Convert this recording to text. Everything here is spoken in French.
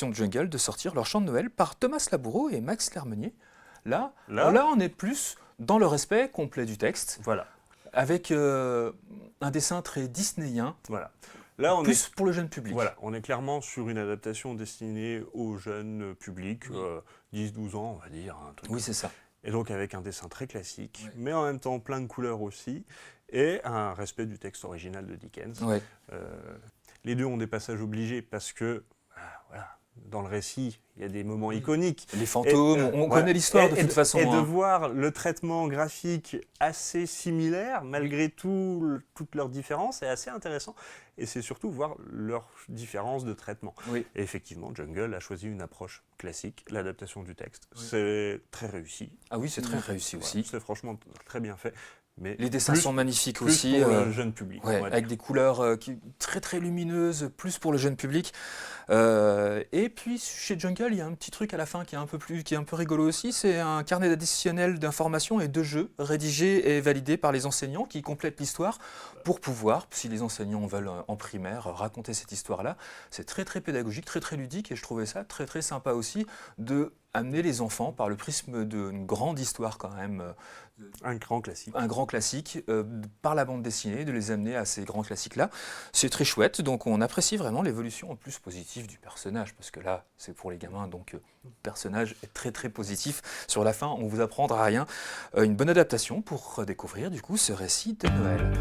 éditions de Jungle de sortir leur chant de Noël par Thomas Laboureau et Max Lermenier. Là, on est plus dans le respect complet du texte, Voilà. avec un dessin très disneyen, Voilà. Là, on plus pour le jeune public. Voilà, on est clairement sur une adaptation destinée au jeune public, 10-12 ans, on va dire. Un truc. Oui, c'est ça. Et donc avec un dessin très classique, mais en même temps plein de couleurs aussi, et un respect du texte original de Dickens. Ouais. Les deux ont des passages obligés parce que, voilà, dans le récit, il y a des moments iconiques. Les fantômes, on connaît l'histoire de toute façon. Et de voir le traitement graphique assez similaire, malgré toutes leurs différences, c'est assez intéressant. Et c'est surtout voir leurs différences de traitement. Oui. Et effectivement, Jungle a choisi une approche classique, l'adaptation du texte. Oui. C'est très réussi. Ah oui, c'est très réussi aussi. C'est franchement très bien fait. Mais les dessins sont magnifiques aussi. Pour le jeune public. Ouais, avec des couleurs très très lumineuses, plus pour le jeune public. Et puis chez Jungle, il y a un petit truc à la fin qui est un peu rigolo aussi. C'est un carnet additionnel d'informations et de jeux rédigé et validé par les enseignants qui complètent l'histoire pour pouvoir, si les enseignants veulent en primaire raconter cette histoire-là, c'est très très pédagogique, très très ludique et je trouvais ça très très sympa aussi de amener les enfants par le prisme d'une grande histoire quand même. Un grand classique. Un grand classique, par la bande dessinée, de les amener à ces grands classiques-là. C'est très chouette, donc on apprécie vraiment l'évolution en plus positive du personnage, parce que là, c'est pour les gamins, donc le personnage est très très positif. Sur la fin, on ne vous apprendra rien. Une bonne adaptation pour découvrir du coup ce récit de Noël.